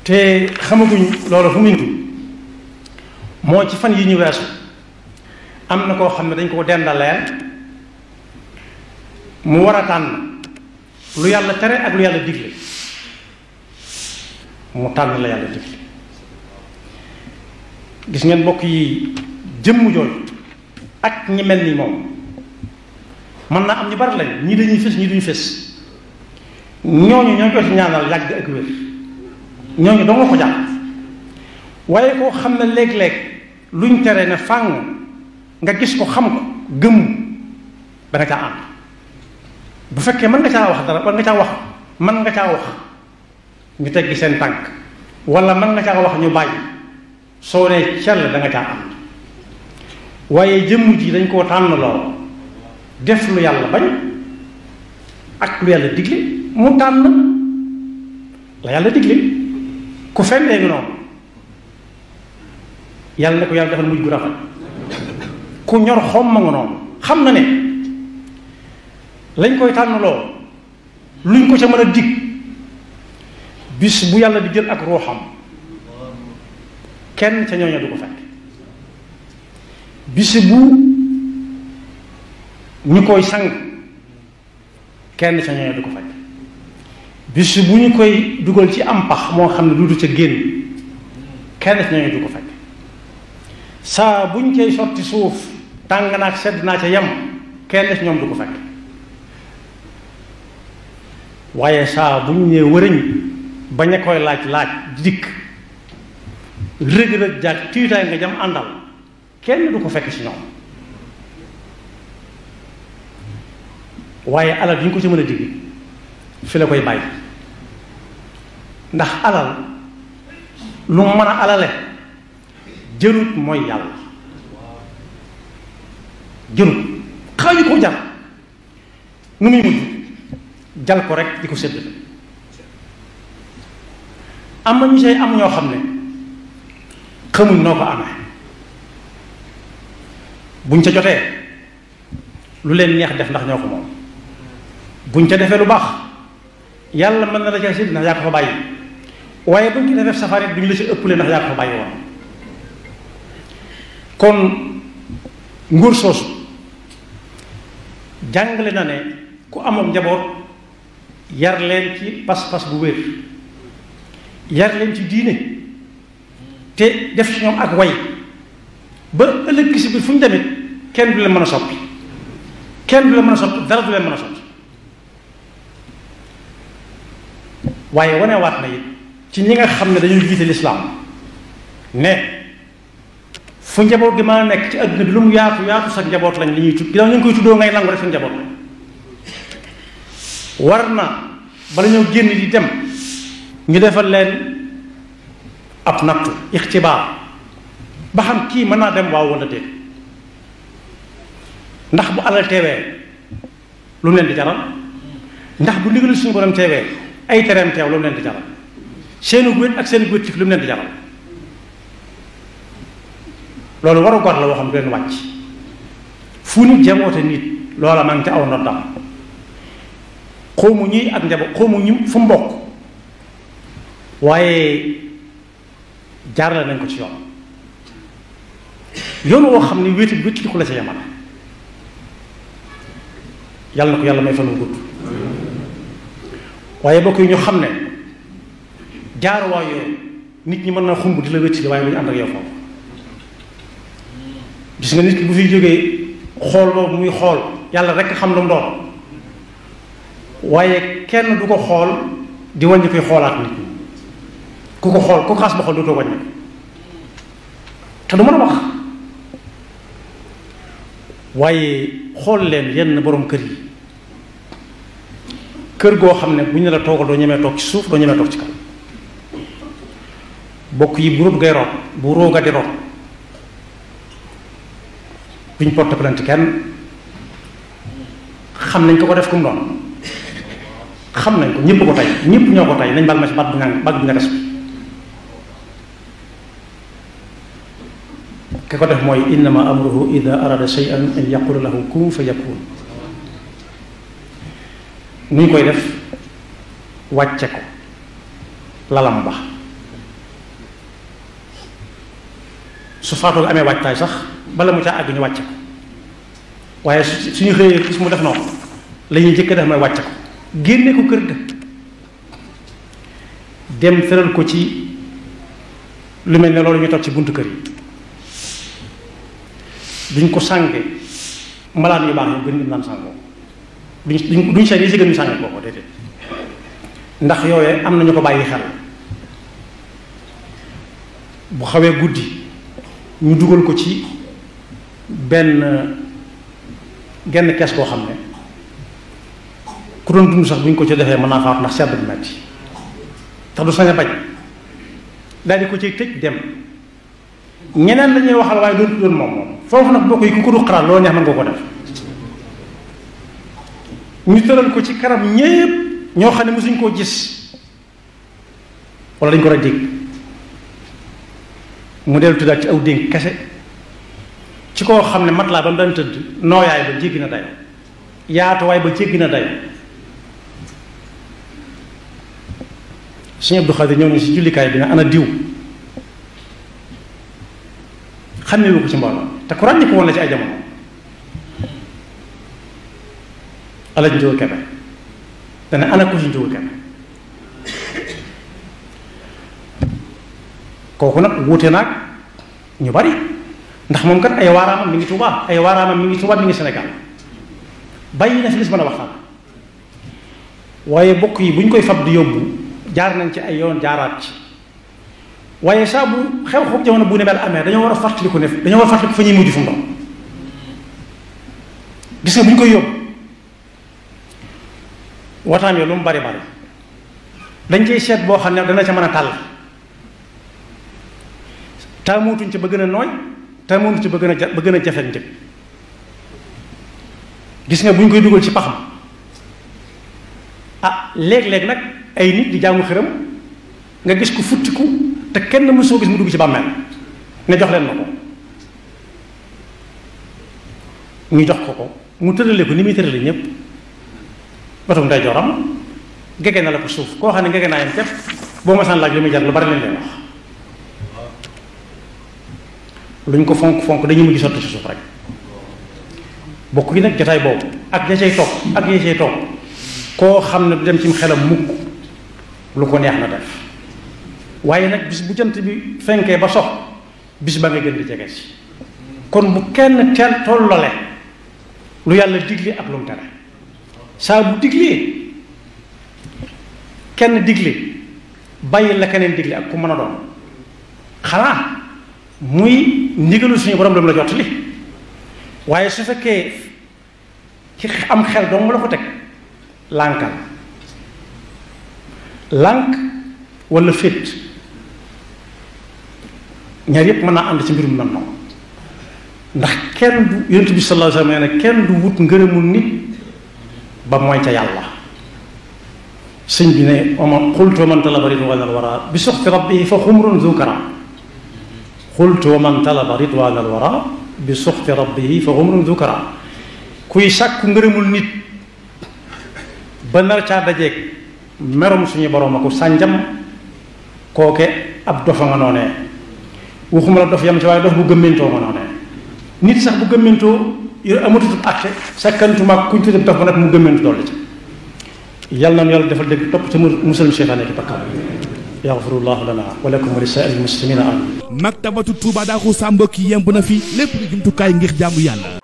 te xamaguñ loolu fu mu moo ci fan yi ñu weesu am na koo xam ne dañ ko dendaleel mu war a tànn lu yàlla tere ak lu yàlla digle mu tànn la yàlla digle. gis ngeen mbokk yi jëmm jooju ak ñi mel ni moom mën naa am ñu bari lañ ñii dañuy fës ñii duñu fës ñooñu ñoo ko ci ñaanal yàgg ak wér ñooñu doo nga ko jàpp waaye koo xam ne léeg-léeg luñ tere ne fàng nga gis ko xam ko gëmu danga caa ànd bu fekkee mën nga caa wax dara mën nga caa wax ñu teggi seen tànk wala mën nga caa wax ñu bàyyi soo nee cell da nga caa ànd waaye jëmm ji dañ koo tànn lool def lu yàlla bañ ak lu yàlla digle mu tànn la yàlla digle ku fendee ngi noonu yàlla ne ko yàlla defal mujj gu rafet ku ñor xom ma nga noonu xam na ne lañ koy tànn lool luñ ko ca mën a dig bis bu yàlla di jël ak ruuxam kenn ca ñooña du ko fekk bis bu ñu koy sang kenn ca ñooña du ko fekk bis bu ñu koy dugal ci am pax moo xam ne duutu ca génn kenn ca ñooña du ko fekk saa buñ koy sotti suuf tàng naak sedd naa ca yem kenn ca ñoom du ko fekk waaye saa buñ nee wërëñ bañ a koy laaj dikk rëg-rëg jaag tiitaay nga jam àndal kenn du ko fekk ci ñoom waaye alal bi ñu ko ci mën a digg fi la koy bàyyi ndax alal lu mën a alale jërut mooy yàlla jërut xaaju ko jar nu muy mujj jal ko rek di ko sédd am na ñu say am ñoo xam ne xamuñ noo ko amee buñ ca jotee lu leen neex def ndax ñoo ko moom buñ ca defee lu baax yàlla mën na la ca sédd ndax yaa ko fa bàyyi waaye buñ ci defee safari duñ la ci ëppale ndax yaa ko fa bàyyi woon kon nguur soosu jàngale na ne ku amoon njaboot yar leen ci pas-pas bu wér yar leen ci diine te def ci ñoom ak way ba ëllëg si biir fu ñu demit kenn du leen mën a soppi dara du leen mën a soppi waaye wanewaat na it ci ñi nga xam ne dañuy jiite lislaam ne fu njaboot gi mën a nekk ci adduna bi lu mu yaatu yaatu sa njaboot lañ li ñuy tudd ginnaaw ñu ngi koy tuddoo ngay nangu rek sa njaboot lañ war na bala ñoo génn di dem ñu defal leen ab nattu ixtibaar ba xam kii mën naa dem waaw wala déet ndax bu alal teewee lu mu leen di jaral ndax bu ndigal suñu borom teewee ay tereem teew lu mu leen di jaral seenu wét ak seen wét ci lu mu leen di jaral loolu waru gor la waxam du leen wàcc fu nit jaboote nit loola maa ngi ca aw noddam xawmu ñuy ak njaboot xawmu ñu fu mbokk waaye jaarale nañ ko ci yoon woo xam ne wéeti wéeti ko la ca yamala yàlla na ko yàlla may fanu gudd waaye bokk yi ñu xam ne jaaruwaay yooyu nit ñi mën na xumb di la wétti waaye bu ñu ànd ak yow foofu gis nga nit ki bu fiy jógee xool boobu muy xool yàlla rekk xam lu mu doon waaye kenn du ko xool di wàññi koy xoolaat nit ñi ku ko xool ku xaas ba xool dootoo wàññi te du mën a wax waaye xool leen yenn borom kër yi kër goo xam ne bu ñu la toogal doo ñemee toog ci suuf doo ñemee toog ci kaw bokk yi bu róog ngay root bu róoga di root duñ porte plainte kenn xam nañ ko def kum doon xam nañ ko ñëpp ko tey ñëpp ñoo ko tey nañ bal ma ci baat bu ñagas bi ki ko def mooy innama amruhu ida arada shay'an an yaqula lahu kun fa yakun nu ñu koy def wàcce ko lalam ba su faatoo amee waajtaay sax bala mu caa àgg ñu wàcc ko waaye suñu xëyee gis mu def noonu la ñuy jëkk def mooy wàcc ko génne ko kër ga dem tëral ko ci lu mel ne loolu ñu toog ci buntu kër yi duñ ko sànge malaan yu baax yi gën naan sàngoo duñ seet yi si gën ñu sànge kooku déedéet ndax yooyee am na ñu ko bàyyi xel bu xawee guddi ñu dugal ko ci genn kees koo xam ne ku doon dund sax bu ñu ko ci defee mën naa faatu ndax sedd bu metti tax du sañ a bañ daal di ko ci tëj dem ñeneen la ñuy waxal waaye doon moom foofu nag bokk yi ku ko du xalaat loolu neex mën nga ko def ñu tëral ko ci kanam ñépp ñoo xam ne mosuñ koo gis wala dañ ko war a dégg mu dellu tuddaat ci aw dénk kese ci koo xam ne mat laa ba mu daan tëdd nooyaay ba jéggi na dayo yaatuwaay ba jéggi na dayo Sëñ Abdou Khadir ñëw ni si jullikaay bi ne ana diw xam ne ko ci mbooloo te ku ràññi ko woon la ci ay jamono alañ njóor kebe dana ana ko si njóor kebe kooku nag wuute naag ñu bari ndax moom kat ay waaraamam mi ngi Tuubaa mi ngi Sénégal bàyyi na fi gis mën a waxtaan waaye bokk yi bu ñu koy fab di yóbbu jaar nañ ci ay yoon jaaraat ci waaye saa bu xew-xew jamono bu ne mel amee dañoo war a fàttaliku ne dañoo war a fàttaliku fa ñuy mujj fu mu doon gis nga bu ñu koy yóbbu wataam yi lu mu bari bari dañ cey seet boo xam ne dana ca mën a tàll taamutuñ ci ba gën a nooy taamutuñ ci ba gën a jafet njëg gis nga bu ñu koy dugal ci paxam léeg-léeg nag ay nit di jaamu xërëm nga gis ko futtiku te kenn mësoo gis mu dugg ci bàmmeel ne jox leen ma ko ñu jox ko mu tërale ko ni muy tërale ñépp batum nday joram gege na la ko suuf koo xam ne gege naa yam képp boo ma saan laaj li muy jar lu bari leen leen wax luñ ko fonk dañu mujj sotti ci suuf rek bokk yi nag jotaay boobu ak ya cay toog koo xam ne du dem ci xelam mukk lu ko neex na def waaye nag bis bu jant bi fenkee ba sox bis ba nga gën di jege si kon bu kenn teel tollole lu yàlla digle ak lu mu tere saa bu diglee kenn digle bàyyi la keneen digle ak ku mën a doon xanaa muy ndigalu suñu borom la jot li waaye su fekkee ci am xel dong la ko teg lànkal lànk wala féet ñaar yépp mën naa ànd ci mbirum nan noonu ndax kenn du yonent bi sallallahu alayhi wa sallam nee na kenn du wut ngërëmul nit ba mooy ca yàlla sëñ bi ne oma xultu wa man talaba ridwaana al-wara bi suxti rabbihi fa xumrun zukara xultu wa man talaba ridwaana al-wara bi suxti rabbihi fa xumrun zukara kuy sàkku ngërëmul nit ba nar caa dajeeg merom suñu borom ako sànjam kooke ab dofa nga noonee waxuma la dof yam ci waaye dof bu gëmmentoo nga noonee nit sax bu gëmmentoo yor amatutub àtte sakkantuma kuñ tuddee dof ba nag mu gëmmentu dolli ci yàlla na yàlla defal dégg topp te musal seytaane ki bakkaar yaxfirullahu lana wa lakum wa li saa'iril muslimina amin maktabatu Touba Darou Sam mbokk yi yemb na fi lépp lu jumtukaay ngir jaamu yàlla